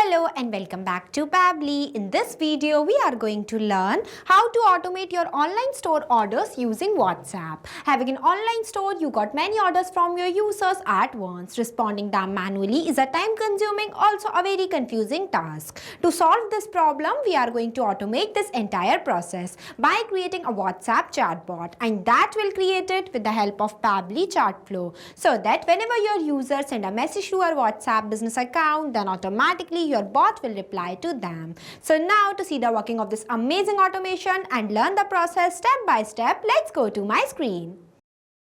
Hello and welcome back to Pabbly. In this video, we are going to learn how to automate your online store orders using WhatsApp. Having an online store, you got many orders from your users at once. Responding them manually is a time-consuming, also a very confusing task. To solve this problem, we are going to automate this entire process by creating a WhatsApp chatbot, and that will create it with the help of Pabbly Chatflow, so that whenever your users send a message to our WhatsApp business account, then automatically your bot will reply to them. So now, to see the working of this amazing automation and learn the process step by step, let's go to my screen.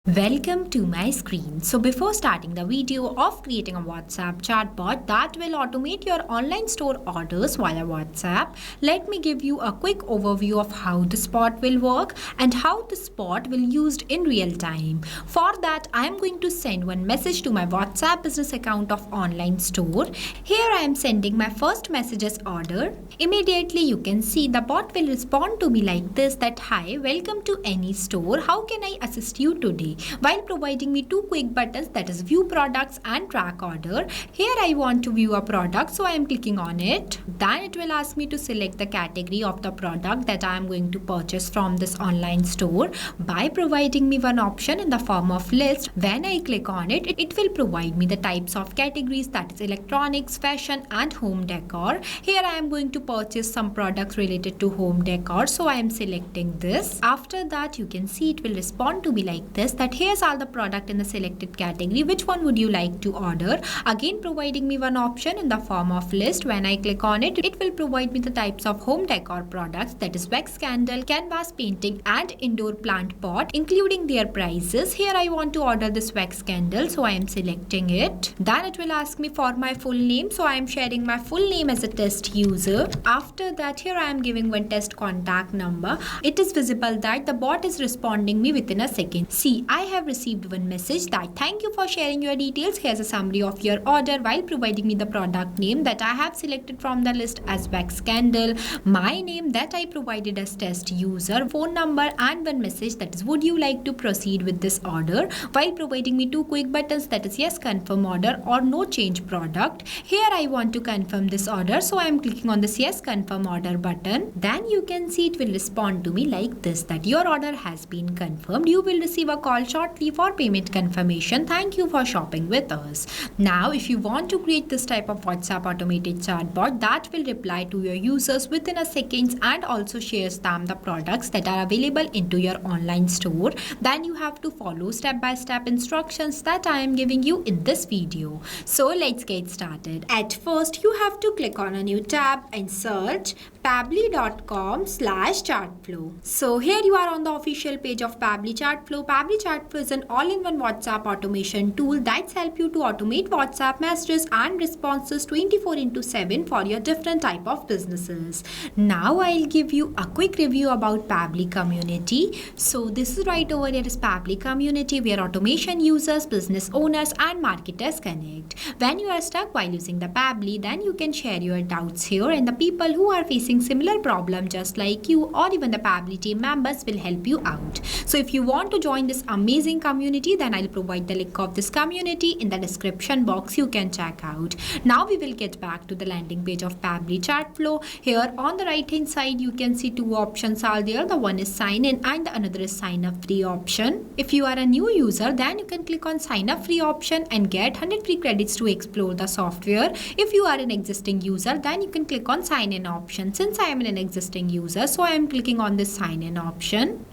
Welcome to my screen. So before starting the video of creating a WhatsApp chatbot that will automate your online store orders via WhatsApp, let me give you a quick overview of how this bot will work and how this bot will be used in real time. For that, I am going to send one message to my WhatsApp business account of online store. Here I am sending my first message as order. Immediately you can see the bot will respond to me like this, that hi, welcome to any store. How can I assist you today? While providing me two quick buttons, that is view products and track order. Here I want to view a product, so I am clicking on it. Then it will ask me to select the category of the product that I am going to purchase from this online store by providing me one option in the form of list. When I click on it, it will provide me the types of categories, that is electronics, fashion and home decor. Here I am going to purchase some products related to home decor, so I am selecting this. After that, you can see it will respond to me like this, that here's all the product in the selected category, which one would you like to order? Again providing me one option in the form of list. When I click on it, it will provide me the types of home decor products, that is wax candle, canvas painting and indoor plant pot, including their prices. Here I want to order this wax candle, so I am selecting it. Then it will ask me for my full name, so I am sharing my full name as a test user. After that, here I am giving one test contact number. It is visible that the bot is responding me within a second. See, I have received one message that thank you for sharing your details. Here's a summary of your order, while providing me the product name that I have selected from the list as wax candle, my name that I provided as test user, phone number and one message, that is would you like to proceed with this order, while providing me two quick buttons, that is yes confirm order or no change product. Here I want to confirm this order, so I am clicking on this yes confirm order button. Then you can see it will respond to me like this, that your order has been confirmed. You will receive a call shortly for payment confirmation. Thank you for shopping with us. Now, if you want to create this type of WhatsApp automated chatbot that will reply to your users within a second and also shares them the products that are available into your online store, then you have to follow step-by-step instructions that I am giving you in this video. So let's get started. At first, you have to click on a new tab and search pabbly.com/chatflow. So here you are on the official page of Pabbly Chatflow. Pabbly Chatflow is an all-in-one WhatsApp automation tool that's help you to automate WhatsApp messages and responses 24/7 for your different type of businesses. Now I'll give you a quick review about Pabbly community. So this is right over here is Pabbly community, where automation users, business owners and marketers connect. When you are stuck while using the Pabbly, then you can share your doubts here, and the people who are facing similar problem just like you, or even the Pabbly team members, will help you out. So if you want to join this amazing community, then I'll provide the link of this community in the description box. You can check out. Now we will get back to the landing page of Pabbly Chatflow. Here on the right hand side, you can see two options are there. The one is sign in and the another is sign up free option. If you are a new user, then you can click on sign up free option and get 100 free credits to explore the software. If you are an existing user, then you can click on sign in option. Since I am an existing user, so I am clicking on this sign in option.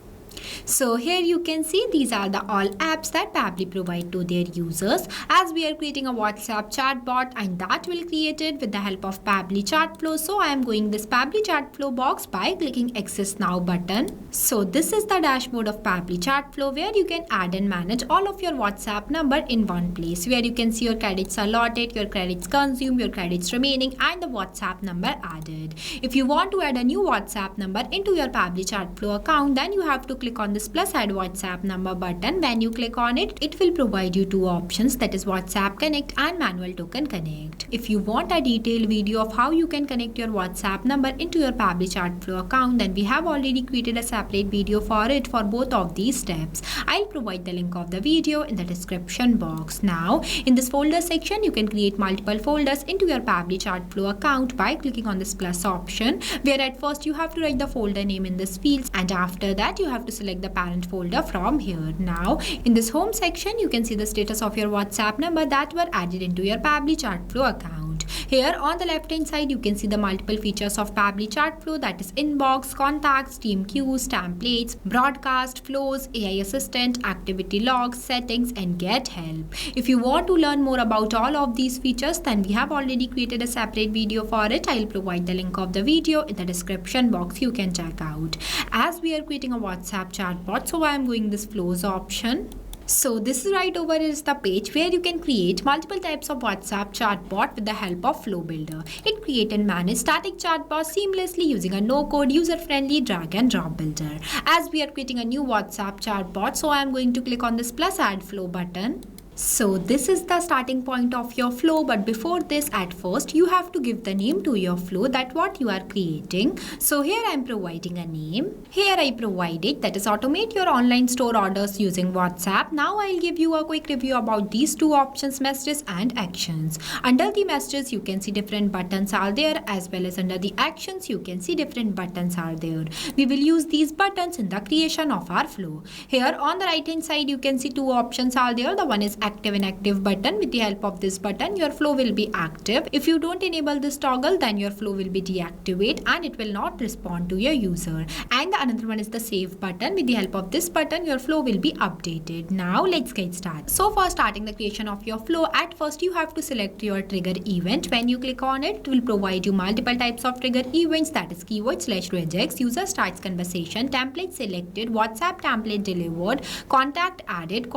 So here you can see these are the all apps that Pabbly provide to their users, as we are creating a WhatsApp chatbot, and that will create it with the help of Pabbly Chatflow. So I am going this Pabbly Chatflow box by clicking access now button. So this is the dashboard of Pabbly Chatflow, where you can add and manage all of your WhatsApp number in one place, where you can see your credits allotted, your credits consumed, your credits remaining and the WhatsApp number added. If you want to add a new WhatsApp number into your Pabbly Chatflow account, then you have to click click on this plus add WhatsApp number button. When you click on it, it will provide you two options, that is WhatsApp Connect and Manual Token Connect. If you want a detailed video of how you can connect your WhatsApp number into your Pabbly Chatflow account, then we have already created a separate video for it for both of these steps. I'll provide the link of the video in the description box. Now, in this folder section, you can create multiple folders into your Pabbly Chatflow account by clicking on this plus option, where at first you have to write the folder name in this field, and after that you have to select the parent folder from here. Now, in this home section, you can see the status of your WhatsApp number that were added into your Pabbly Chatflow account. Here on the left hand side, you can see the multiple features of Pabbly Chatflow, that is inbox, contacts, team queues, templates, broadcast, flows, AI assistant, activity logs, settings, and get help. If you want to learn more about all of these features, then we have already created a separate video for it. I'll provide the link of the video in the description box. You can check out. As we are creating a WhatsApp chatbot, so I am going this flows option. So this is right over here is the page where you can create multiple types of WhatsApp chatbot with the help of Flow Builder. It creates and manages static chatbots seamlessly using a no-code, user-friendly drag and drop builder. As we are creating a new WhatsApp chatbot, so I am going to click on this plus add flow button. So this is the starting point of your flow, but before this, at first you have to give the name to your flow, that what you are creating. So here I am providing a name. Here I provided, that is automate your online store orders using WhatsApp. Now I'll give you a quick review about these two options, messages and actions. Under the messages, you can see different buttons are there, as well as under the actions, you can see different buttons are there. We will use these buttons in the creation of our flow. Here on the right hand side, you can see two options are there. The one is active and active button. With the help of this button, your flow will be active. If you don't enable this toggle, then your flow will be deactivate and it will not respond to your user. And the another one is the save button. With the help of this button, your flow will be updated. Now let's get started. So for starting the creation of your flow, at first you have to select your trigger event. When you click on it, it will provide you multiple types of trigger events, that is keyword/regex, user starts conversation, template selected, WhatsApp template delivered, contact added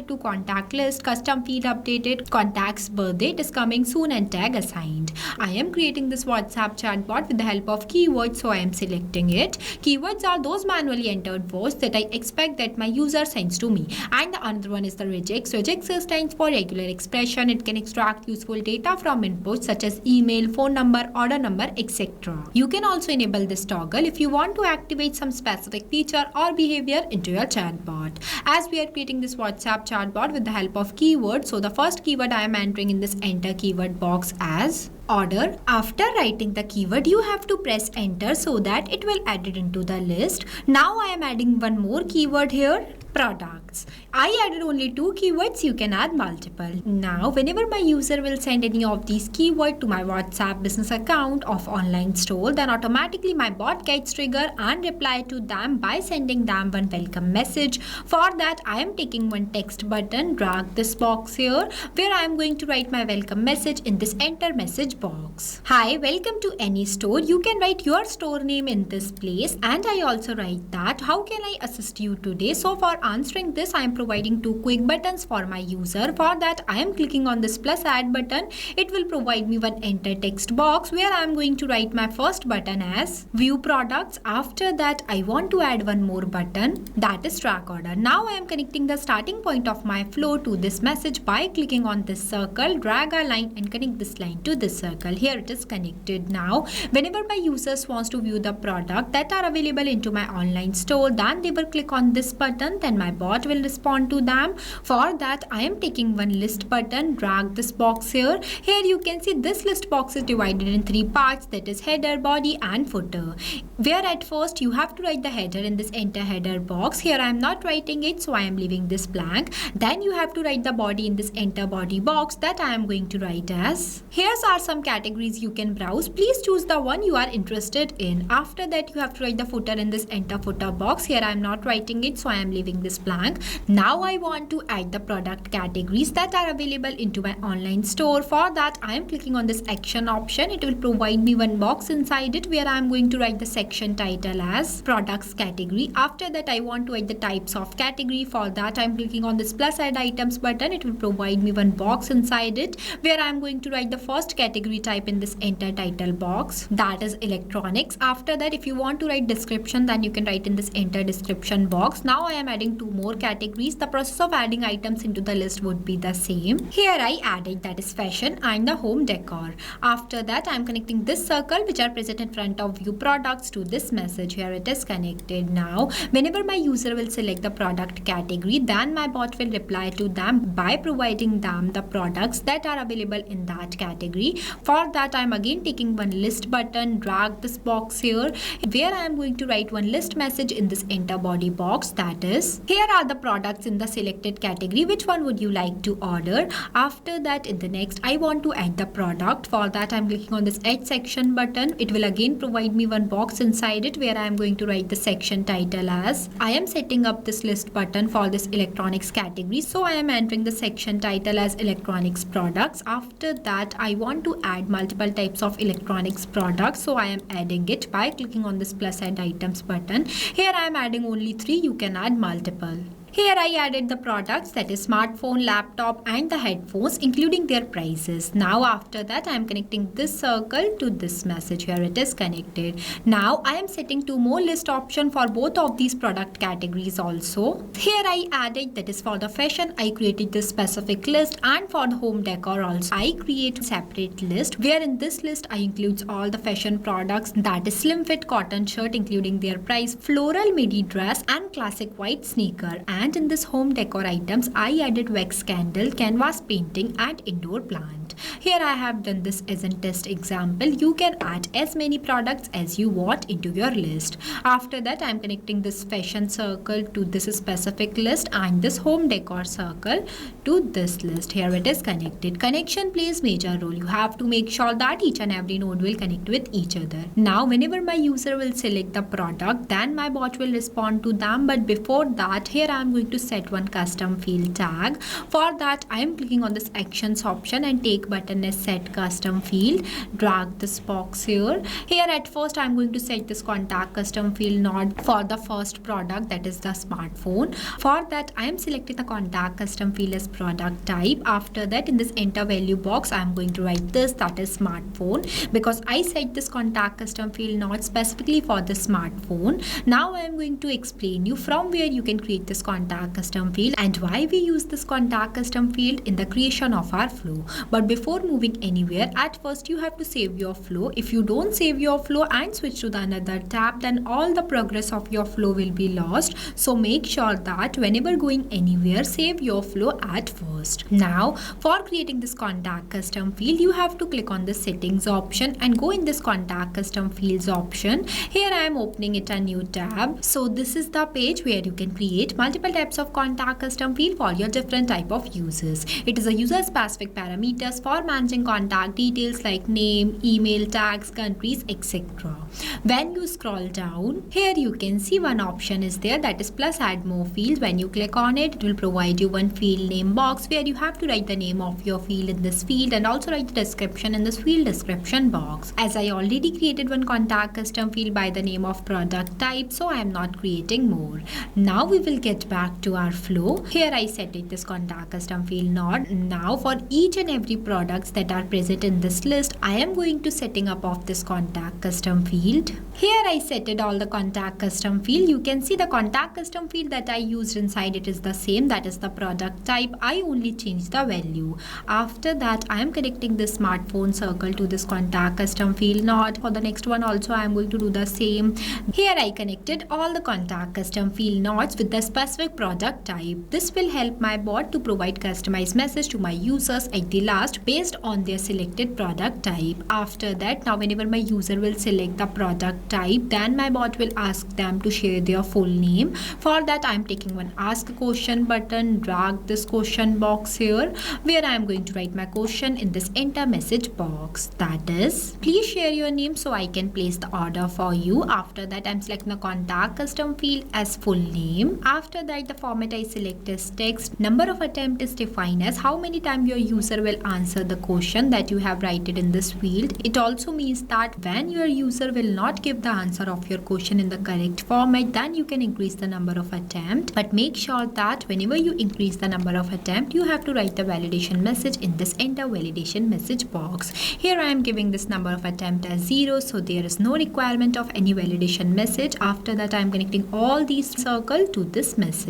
to contact list, custom feed updated, contacts birthday, it is coming soon, and tag assigned. I am creating this WhatsApp chatbot with the help of keywords, so I am selecting it. Keywords are those manually entered words that I expect that my user sends to me. And the another one is the regex. Regex stands for regular expression. It can extract useful data from inputs such as email, phone number, order number, etc. You can also enable this toggle if you want to activate some specific feature or behavior into your chatbot. As we are creating this WhatsApp chatbot with the help of keywords, so the first keyword I am entering in this enter keyword box as order. After writing the keyword, you have to press enter so that it will add it into the list. Now I am adding one more keyword here, products. I added only two keywords, you can add multiple. Now whenever my user will send any of these keywords to my WhatsApp business account of online store, then automatically my bot gets triggered and reply to them by sending them one welcome message. For that, I am taking one text button, drag this box here where I am going to write my welcome message in this enter message box. Hi, welcome to any store. You can write your store name in this place, and I also write that how can I assist you today. So for answering this, I am providing two quick buttons for my user. For that, I am clicking on this plus add button. It will provide me one enter text box where I am going to write my first button as view products. After that, I want to add one more button, that is track order. Now I am connecting the starting point of my flow to this message by clicking on this circle, drag a line and connect this line to this circle. Here it is connected. Now whenever my users wants to view the product that are available into my online store, then they will click on this button, then my bot will respond to them. For that, I am taking one list button, drag this box here. Here you can see this list box is divided in three parts, that is header, body and footer, where at first you have to write the header in this enter header box. Here I am not writing it, so I am leaving this blank. Then you have to write the body in this enter body box, that I am going to write as. Here's are some categories you can browse. Please choose the one you are interested in. After that, you have to write the footer in this enter footer box. Here I am not writing it, so I am leaving leaving this blank. Now I want to add the product categories that are available into my online store. For that, I am clicking on this action option. It will provide me one box inside it where I am going to write the section title as products category. After that, I want to add the types of category. For that, I am clicking on this plus add items button. It will provide me one box inside it where I am going to write the first category type in this enter title box, that is electronics. After that, if you want to write description, then you can write in this enter description box. Now I am adding two more categories. The process of adding items into the list would be the same. Here I added, that is fashion and the home decor. After that, I am connecting this circle which are present in front of view products to this message. Here it is connected. Now whenever my user will select the product category, then my bot will reply to them by providing them the products that are available in that category. For that, I am again taking one list button, drag this box here where I am going to write one list message in this enter body box, that is here are the products in the selected category, which one would you like to order. After that, in the next, I want to add the product. For that, I am clicking on this add section button. It will again provide me one box inside it where I am going to write the section title as I am setting up this list button for this electronics category, so I am entering the section title as electronics products. After that, I want to add multiple types of electronics products, so I am adding it by clicking on this plus add items button. Here I am adding only 3, you can add multiple. Here I added the products, that is smartphone, laptop and the headphones, including their prices. Now after that, I am connecting this circle to this message. Here it is connected. Now I am setting 2 more list options for both of these product categories also. Here I added, that is for the fashion, I created this specific list, and for the home decor also, I create a separate list where in this list I includes all the fashion products, that is slim fit cotton shirt including their price, floral midi dress and classic white sneaker. And in this home decor items, I added wax candle, canvas painting and indoor plant. Here I have done this as a test example. You can add as many products as you want into your list. After that, I am connecting this fashion circle to this specific list and this home decor circle to this list. Here it is connected. Connection plays major role. You have to make sure that each and every node will connect with each other. Now whenever my user will select the product, then my bot will respond to them. But before that, here I am going to set one custom field tag. For that, I am clicking on this actions option and take button as set custom field. Drag this box here. Here at first, I am going to set this contact custom field node for the first product, that is the smartphone. For that, I am selecting the contact custom field as product type. After that, in this enter value box, I am going to write this, that is smartphone, because I set this contact custom field node specifically for the smartphone. Now I am going to explain you from where you can create this contact custom field and why we use this contact custom field in the creation of our flow. But before moving anywhere, at first you have to save your flow. If you don't save your flow and switch to the another tab, then all the progress of your flow will be lost. So make sure that whenever going anywhere, save your flow at first. Now for creating this contact custom field, you have to click on the settings option and go in this contact custom fields option. Here I am opening it a new tab. So this is the page where you can create multiple types of contact custom field for your different type of users. It is a user specific parameters for managing contact details like name, email, tags, countries, etc. When you scroll down, here you can see one option is there, that is plus add more fields. When you click on it, it will provide you one field name box where you have to write the name of your field in this field and also write the description in this field description box. As I already created one contact custom field by the name of product type, so I am not creating more. Now we will get back to our flow. Here I set it this contact custom field node. Now for each and every products that are present in this list, I am going to setting up of this contact custom field. Here I set it all the contact custom field. You can see the contact custom field that I used inside it is the same, that is the product type. I only changed the value. After that, I am connecting this smartphone circle to this contact custom field node. For the next one also, I am going to do the same. Here I connected all the contact custom field nodes with the specific product type. This will help my bot to provide customized message to my users at the last based on their selected product type. After that, now whenever my user will select the product type, then my bot will ask them to share their full name. For that, I am taking one ask a question button, drag this question box here where I am going to write my question in this enter message box, that is please share your name so I can place the order for you. After that, I am selecting the contact custom field as full name. After that, the format I select is text. Number of attempt is defined as how many times your user will answer the question that you have written in this field. It also means that when your user will not give the answer of your question in the correct format, then you can increase the number of attempt. But make sure that whenever you increase the number of attempt, you have to write the validation message in this enter validation message box. Here I am giving this number of attempt as 0, so there is no requirement of any validation message. After that, I am connecting all these circles to this message.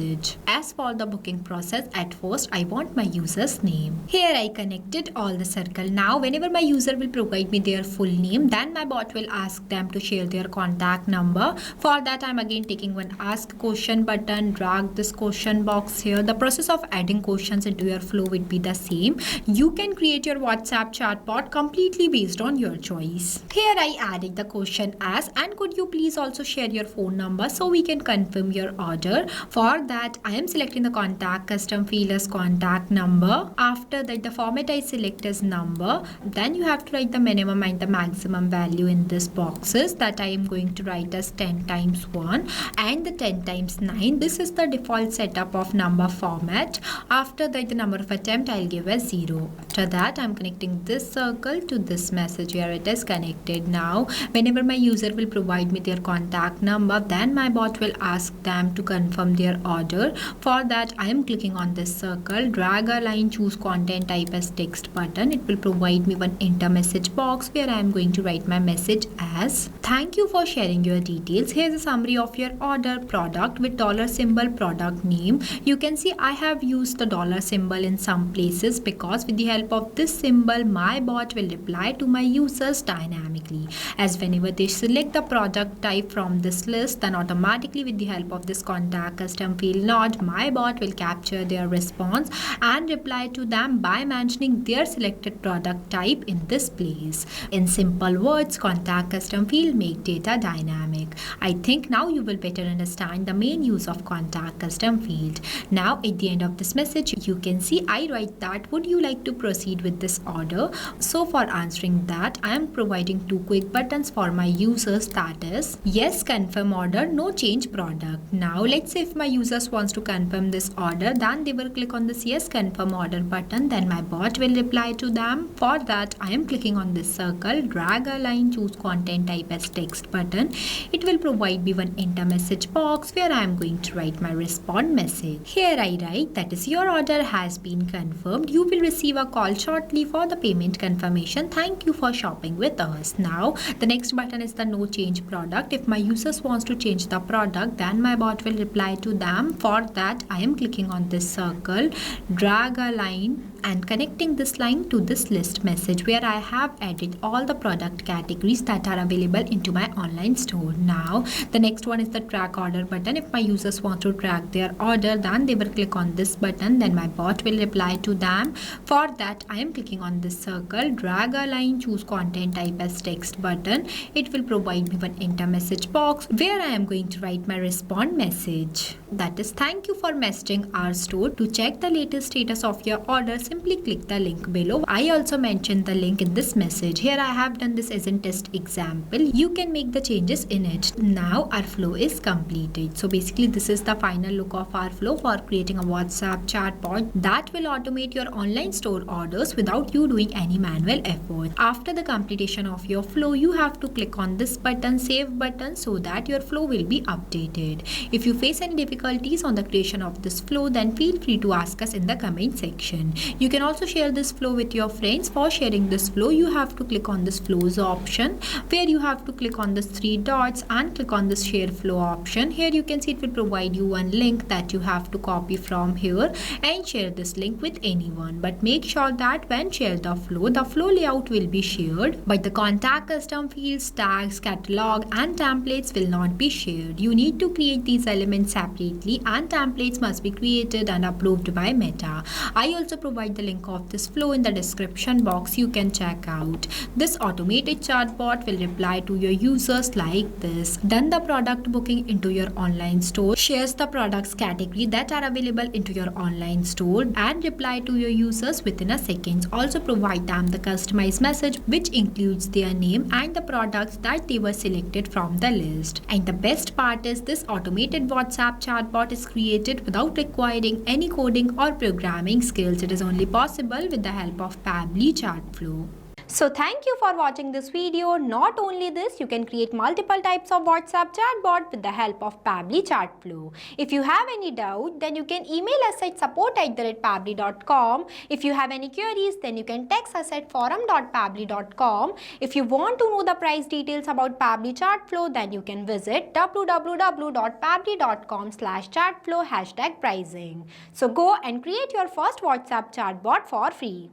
As for the booking process, at first I want my user's name. Here I connected all the circle. Now whenever my user will provide me their full name, then my bot will ask them to share their contact number. For that, I am again taking one ask question button, drag this question box here. The process of adding questions into your flow would be the same. You can create your WhatsApp chatbot completely based on your choice. Here I added the question as, and could you please also share your phone number so we can confirm your order. For that, I am selecting the contact custom field as contact number. After that, the format I select as number. Then you have to write the minimum and the maximum value in this boxes that I am going to write as 10 times 1 and the 10 times 9. This is the default setup of number format. After that, the number of attempt I'll give as 0. After that, I'm connecting this circle to this message where it is connected. Now whenever my user will provide me their contact number, then my bot will ask them to confirm their order. For that, I am clicking on this circle, drag a line, choose content type as text button. It will provide me one enter message box where I am going to write my message as, thank you for sharing your details. Here's a summary of your order, product with dollar symbol, product name. You can see I have used the dollar symbol in some places because with the help of this symbol, my bot will reply to my users dynamically. As whenever they select the product type from this list, then automatically with the help of this contact custom field node, my bot will capture their response and reply to them by mentioning their selected product type in this place. In simple words, contact custom field make data dynamic. I think now you will better understand the main use of contact custom field. Now at the end of this message, you can see I write that would you like to proceed with this order. So for answering that, I am providing two quick buttons for my users, that is yes confirm order, no change product. Now let's say if my users wants to confirm this order, then they will click on this yes confirm order button. Then my bot will reply to them. For that, I am clicking on this circle, drag a line, choose content type as text button. It will provide me one enter message box where I am going to write my respond message. Here I write that is your order has been confirmed. You will receive a call shortly for the payment confirmation. Thank you for shopping with us. Now the next button is the no change product. If my users wants to change the product, then my bot will reply to them. For that, I am clicking on this circle, drag a line and connecting this line to this list message where I have added all the product categories that are available into my online store. Now the next one is the track order button. If my users want to track their order, then they will click on this button. Then my bot will reply to them. For that, I am clicking on this circle, drag a line, choose content type as text button. It will provide me one enter message box where I am going to write my respond message. That is thank you for messaging our store. To check the latest status of your order, simply click the link below. I also mentioned the link in this message. Here I have done this as a test example. You can make the changes in it. Now our flow is completed. So basically this is the final look of our flow for creating a WhatsApp chatbot that will automate your online store orders without you doing any manual effort. After the completion of your flow, you have to click on this button, save button, so that your flow will be updated. If you face any difficulties on the creation of this flow, then feel free to ask us in the comment section. You can also share this flow with your friends. For sharing this flow, you have to click on this flows option where you have to click on this three dots and click on this share flow option. Here you can see it will provide you one link that you have to copy from here and share this link with anyone. But make sure that when share the flow layout will be shared, but the contact custom fields, tags, catalog and templates will not be shared. You need to create these elements separately and templates must be created and approved by Meta. I also provide the link of this flow in the description box. You can check out. This automated chatbot will reply to your users like this. Done the product booking into your online store, shares the products category that are available into your online store and reply to your users within a second. Also provide them the customized message which includes their name and the products that they were selected from the list. And the best part is this automated WhatsApp chatbot chatbot is created without requiring any coding or programming skills. It is only possible with the help of Pabbly Chatflow. So thank you for watching this video. Not only this, you can create multiple types of WhatsApp chatbot with the help of Pabbly Chatflow. If you have any doubt, then you can email us at support@pabbly.com. If you have any queries, then you can text us at forum.pabbly.com. If you want to know the price details about Pabbly Chatflow, then you can visit www.pabbly.com/chatflow #pricing. So go and create your first WhatsApp chatbot for free.